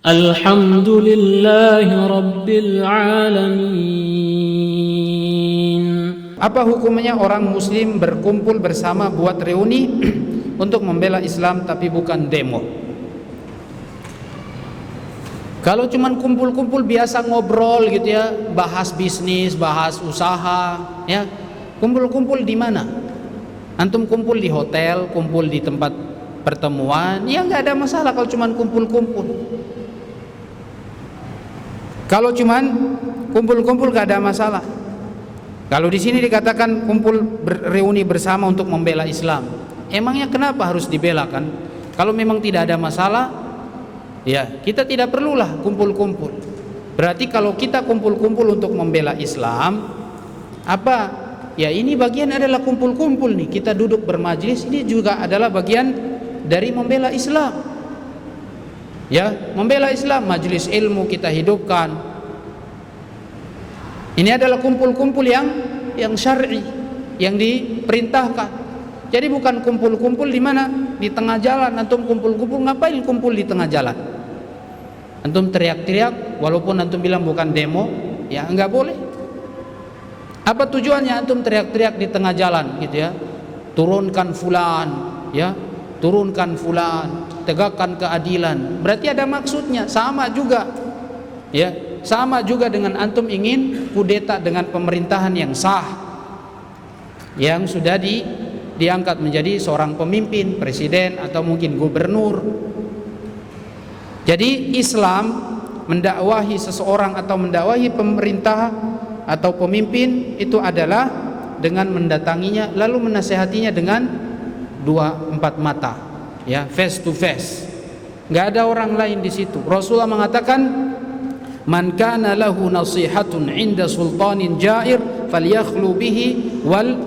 Alhamdulillahi Rabbil Alamin. Apa hukumnya orang muslim berkumpul bersama buat reuni untuk membela Islam tapi bukan demo? Kalau cuman kumpul-kumpul biasa ngobrol gitu ya, bahas bisnis, bahas usaha, ya. Kumpul-kumpul di mana? Antum kumpul di hotel, kumpul di tempat pertemuan, ya nggak ada masalah kalau cuman kumpul-kumpul. Kalau cuman kumpul-kumpul nggak ada masalah. Kalau di sini dikatakan kumpul reuni bersama untuk membela Islam, emangnya kenapa harus dibelakan? Kalau memang tidak ada masalah, ya kita tidak perlulah kumpul-kumpul. Berarti kalau kita kumpul-kumpul untuk membela Islam, apa? Ya ini bagian adalah kumpul-kumpul nih. Kita duduk bermajlis, ini juga adalah bagian dari membela Islam. Ya, membela Islam, majlis ilmu kita hidupkan. Ini adalah kumpul-kumpul yang syar'i, yang diperintahkan. Jadi bukan kumpul-kumpul di mana? Di tengah jalan. Antum kumpul-kumpul, ngapain kumpul di tengah jalan? Antum teriak-teriak walaupun antum bilang bukan demo, ya enggak boleh. Apa tujuannya antum teriak-teriak di tengah jalan gitu ya? Turunkan fulan, ya. Turunkan fulan, tegakkan keadilan. Berarti ada maksudnya, sama juga. Ya, sama juga dengan antum ingin kudeta dengan pemerintahan yang sah, yang sudah diangkat menjadi seorang pemimpin, presiden atau mungkin gubernur. Jadi Islam mendakwahi seseorang atau mendakwahi pemerintah atau pemimpin itu adalah dengan mendatanginya lalu menasehatinya dengan 2-4 mata, ya, face to face. Nggak ada orang lain di situ. Rasulullah mengatakan, "Man kana lahu nasihatun 'inda sultanin ja'ir falyakhlu bihi wal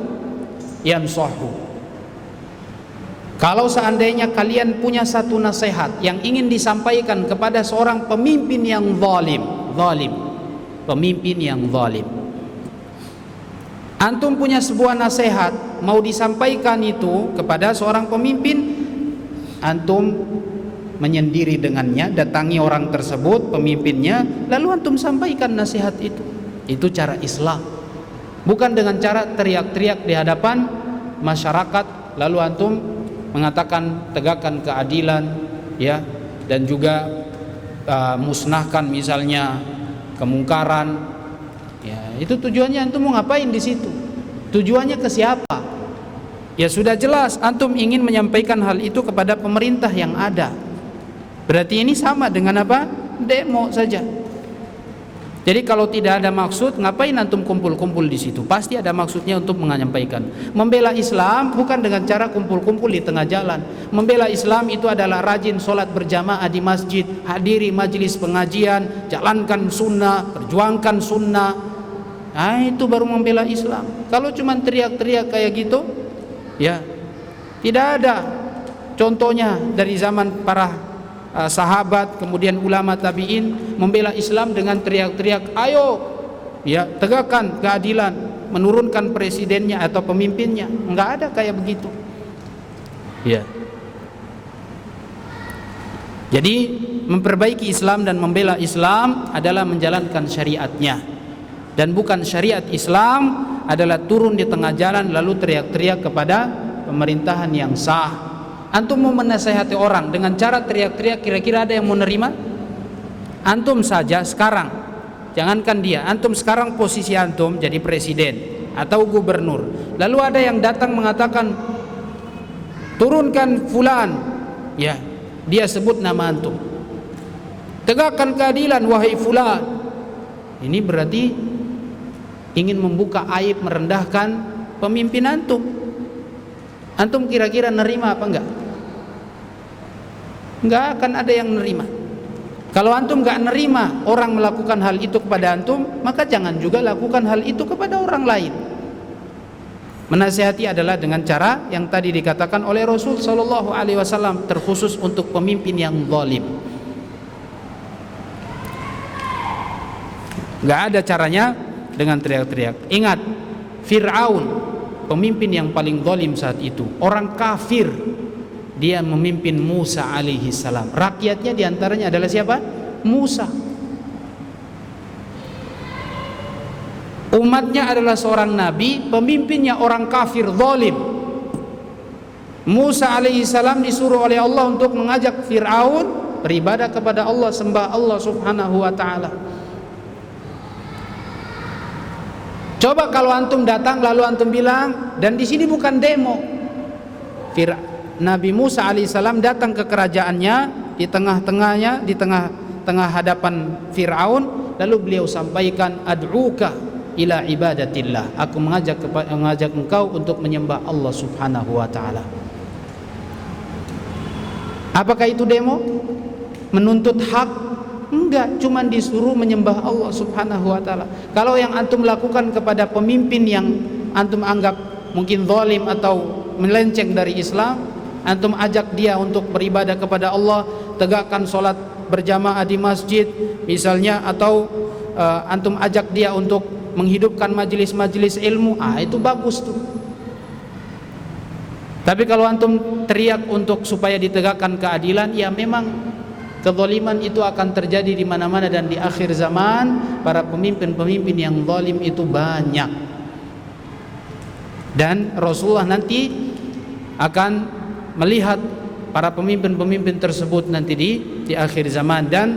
yansahu." Kalau seandainya kalian punya satu nasihat yang ingin disampaikan kepada seorang pemimpin yang zalim, pemimpin yang zalim. Antum punya sebuah nasihat mau disampaikan itu kepada seorang pemimpin, antum menyendiri dengannya, datangi orang tersebut, pemimpinnya, lalu antum sampaikan nasihat itu. Itu cara Islam. Bukan dengan cara teriak-teriak di hadapan masyarakat lalu antum mengatakan tegakkan keadilan, ya, dan juga musnahkan misalnya kemungkaran. Ya, itu tujuannya antum mau ngapain di situ? Tujuannya ke siapa? Ya sudah jelas antum ingin menyampaikan hal itu kepada pemerintah yang ada. Berarti ini sama dengan apa? Demo saja. Jadi kalau tidak ada maksud, ngapain antum kumpul-kumpul di situ? Pasti ada maksudnya untuk menyampaikan. Membela Islam bukan dengan cara kumpul-kumpul di tengah jalan. Membela Islam itu adalah rajin sholat berjamaah di masjid, hadiri majelis pengajian, jalankan sunnah, perjuangkan sunnah. Nah, itu baru membela Islam. Kalau cuma teriak-teriak kayak gitu, ya tidak ada contohnya dari zaman para sahabat, kemudian ulama tabi'in membela Islam dengan teriak-teriak, ayo, ya, tegakkan keadilan, menurunkan presidennya atau pemimpinnya. Enggak ada kayak begitu. Ya. Jadi memperbaiki Islam dan membela Islam adalah menjalankan syariatnya. Dan bukan syariat Islam adalah turun di tengah jalan lalu teriak-teriak kepada pemerintahan yang sah. Antum mau menasihati orang dengan cara teriak-teriak, kira-kira ada yang mau nerima? Antum saja sekarang, jangankan dia, antum sekarang posisi antum jadi presiden atau gubernur, lalu ada yang datang mengatakan turunkan fulan, ya, dia sebut nama antum, tegakkan keadilan wahai fulan. Ini berarti ingin membuka aib, merendahkan pemimpin antum. Antum kira-kira nerima apa enggak? Enggak akan ada yang nerima. Kalau antum enggak nerima orang melakukan hal itu kepada antum, maka jangan juga lakukan hal itu kepada orang lain. Menasihati adalah dengan cara yang tadi dikatakan oleh Rasul sallallahu alaihi wasallam, terkhusus untuk pemimpin yang zalim. Enggak ada caranya dengan teriak-teriak. Ingat, Fir'aun, pemimpin yang paling zalim saat itu, orang kafir, dia memimpin Musa alaihi salam. Rakyatnya diantaranya adalah siapa? Musa. Umatnya adalah seorang nabi, pemimpinnya orang kafir zalim. Musa alaihissalam disuruh oleh Allah untuk mengajak Fir'aun beribadah kepada Allah, sembah Allah subhanahu wa ta'ala. Coba kalau antum datang lalu antum bilang, dan di sini bukan demo. Nabi Musa alaihissalam datang ke kerajaannya, di tengah-tengahnya, di tengah hadapan Fir'aun, lalu beliau sampaikan, ad'uka ila ibadatillah, aku mengajak engkau untuk menyembah Allah subhanahu wa ta'ala. Apakah itu demo? Menuntut hak? Enggak, cuma disuruh menyembah Allah subhanahu wa ta'ala. Kalau yang antum lakukan kepada pemimpin yang antum anggap mungkin zalim atau melenceng dari Islam, antum ajak dia untuk beribadah kepada Allah, tegakkan sholat berjamaah di masjid misalnya, atau antum ajak dia untuk menghidupkan majelis-majelis ilmu, itu bagus tuh. Tapi kalau antum teriak untuk supaya ditegakkan keadilan, ya memang kezaliman itu akan terjadi di mana-mana, dan di akhir zaman para pemimpin-pemimpin yang zalim itu banyak. Dan Rasulullah nanti akan melihat para pemimpin-pemimpin tersebut nanti di akhir zaman dan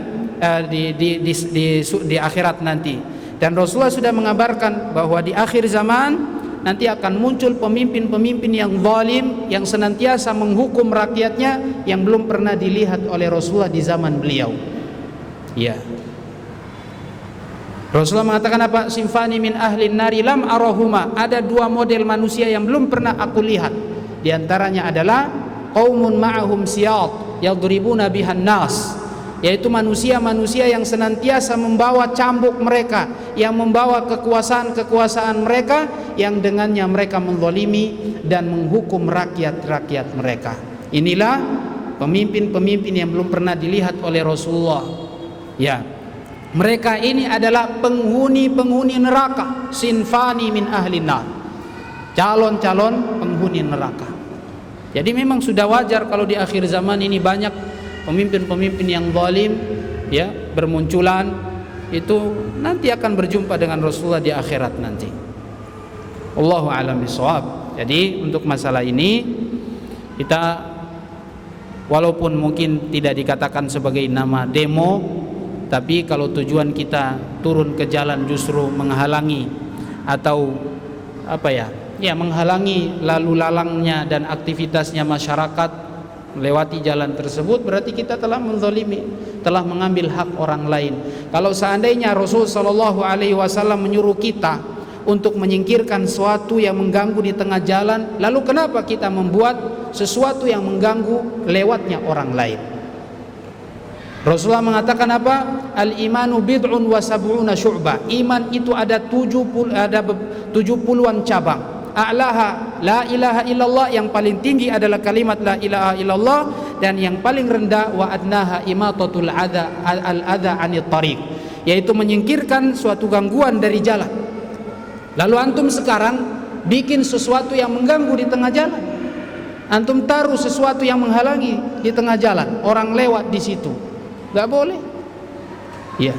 di akhirat nanti. Dan Rasulullah sudah mengabarkan bahwa di akhir zaman nanti akan muncul pemimpin-pemimpin yang zalim, yang senantiasa menghukum rakyatnya, yang belum pernah dilihat oleh Rasulullah di zaman beliau. Ya. Rasulullah mengatakan apa? Sinfani min ahlin nari lam arahuma. Ada dua model manusia yang belum pernah aku lihat. Di antaranya adalah qaumun ma'ahum siyat yadribuna bihan nas, yaitu manusia-manusia yang senantiasa membawa cambuk mereka, yang membawa kekuasaan mereka, yang dengannya mereka menzalimi dan menghukum rakyat-rakyat mereka. Inilah pemimpin-pemimpin yang belum pernah dilihat oleh Rasulullah. Ya, mereka ini adalah penghuni-penghuni neraka, sinfani min ahlin nar, calon-calon penghuni neraka. Jadi memang sudah wajar kalau di akhir zaman ini banyak pemimpin-pemimpin yang zalim ya bermunculan, itu nanti akan berjumpa dengan Rasulullah di akhirat nanti. Allahu a'lam bishawab. Jadi untuk masalah ini kita walaupun mungkin tidak dikatakan sebagai nama demo, tapi kalau tujuan kita turun ke jalan justru menghalangi atau menghalangi lalu lalangnya dan aktivitasnya masyarakat melewati jalan tersebut, berarti kita telah menzalimi, telah mengambil hak orang lain. Kalau seandainya Rasul sallallahu alaihi wasallam menyuruh kita untuk menyingkirkan sesuatu yang mengganggu di tengah jalan, lalu kenapa kita membuat sesuatu yang mengganggu lewatnya orang lain? Rasulullah mengatakan apa? Al-imanu bid'un wa sab'una syu'bah. Iman itu ada 70-an cabang. A'laha la ilaha illallah, yang paling tinggi adalah kalimat la ilaha illallah, dan yang paling rendah wa adnaha imatatul adha 'anil tariq, yaitu menyingkirkan suatu gangguan dari jalan. Lalu antum sekarang bikin sesuatu yang mengganggu di tengah jalan. Antum taruh sesuatu yang menghalangi di tengah jalan, orang lewat di situ. Enggak boleh. Ya.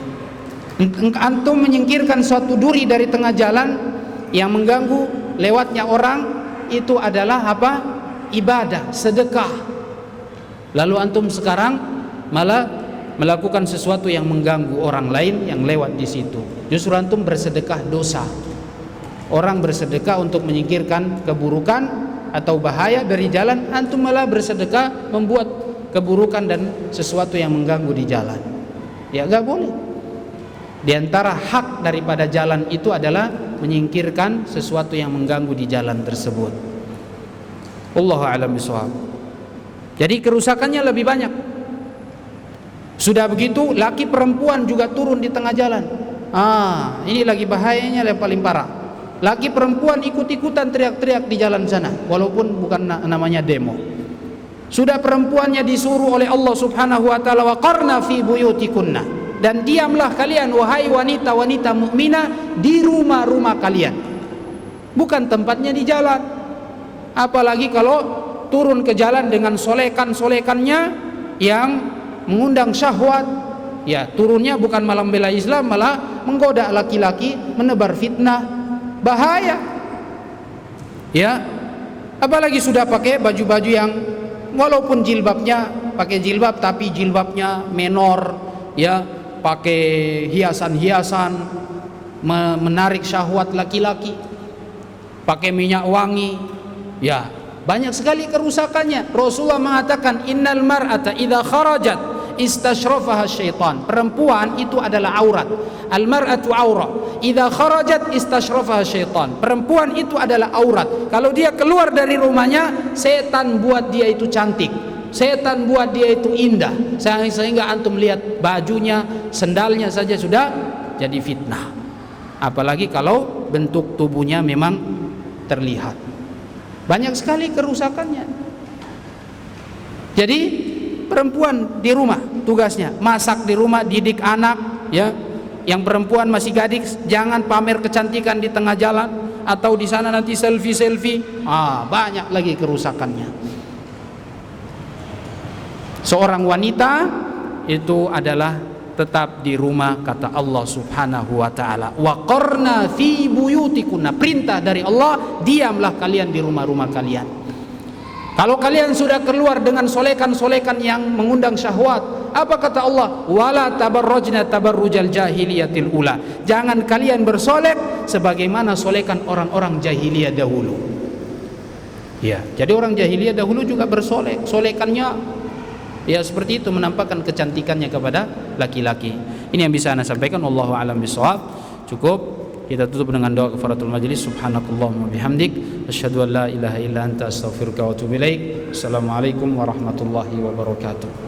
Antum menyingkirkan suatu duri dari tengah jalan yang mengganggu lewatnya orang, itu adalah apa? Ibadah, sedekah. Lalu antum sekarang malah melakukan sesuatu yang mengganggu orang lain yang lewat di situ. Justru antum bersedekah dosa. Orang bersedekah untuk menyingkirkan keburukan atau bahaya dari jalan, antum malah bersedekah membuat keburukan dan sesuatu yang mengganggu di jalan. Ya enggak boleh. Di antara hak daripada jalan itu adalah menyingkirkan sesuatu yang mengganggu di jalan tersebut. Allahu a'lam bishawab. Jadi kerusakannya lebih banyak. Sudah begitu laki perempuan juga turun di tengah jalan. Ini lagi bahayanya yang paling parah. Laki perempuan ikut-ikutan teriak-teriak di jalan sana, walaupun bukan namanya demo. Sudah perempuannya disuruh oleh Allah Subhanahu wa taala, wa qarna fi buyutikunna, dan diamlah kalian wahai wanita-wanita mukminah di rumah-rumah kalian. Bukan tempatnya di jalan. Apalagi kalau turun ke jalan dengan solekan-solekannya yang mengundang syahwat, ya turunnya bukan malah membela Islam, malah menggoda laki-laki, menebar fitnah, bahaya. Ya, apalagi sudah pakai baju-baju yang walaupun jilbabnya pakai jilbab tapi jilbabnya menor, ya, pakai hiasan-hiasan menarik syahwat laki-laki, pakai minyak wangi, ya, banyak sekali kerusakannya. Rasulullah mengatakan innal mar'ata idza kharajat istashrafaha syaitan. Perempuan itu adalah aurat. Al mar'atu aura. Idza kharajat istashrafaha syaitan. Perempuan itu adalah aurat. Kalau dia keluar dari rumahnya, setan buat dia itu cantik. Setan buat dia itu indah. Sehingga antum lihat bajunya, sendalnya saja sudah jadi fitnah. Apalagi kalau bentuk tubuhnya memang terlihat. Banyak sekali kerusakannya. Jadi perempuan di rumah tugasnya masak di rumah, didik anak, ya. Yang perempuan masih gadis jangan pamer kecantikan di tengah jalan atau di sana nanti selfie. Banyak lagi kerusakannya. Seorang wanita itu adalah tetap di rumah, kata Allah Subhanahu wa taala. Wa qarna fi buyutikunna, perintah dari Allah, diamlah kalian di rumah-rumah kalian. Kalau kalian sudah keluar dengan solekan-solekan yang mengundang syahwat, apa kata Allah? Wala tabarrajna tabarrujal jahiliyatil ula. Jangan kalian bersolek sebagaimana solekan orang-orang jahiliyah dahulu. Ya, jadi orang jahiliyah dahulu juga bersolek, solekannya ya seperti itu, menampakkan kecantikannya kepada laki-laki. Ini yang bisa Anda sampaikan. Wallahu a'lam bishawab. Cukup. Kita tutup dengan doa kafaratul majlis. Subhanakallahumma bihamdik, asyhadu an la ilaha illa anta, astaghfiruka wa atubu ilaik. Assalamualaikum warahmatullahi wabarakatuh.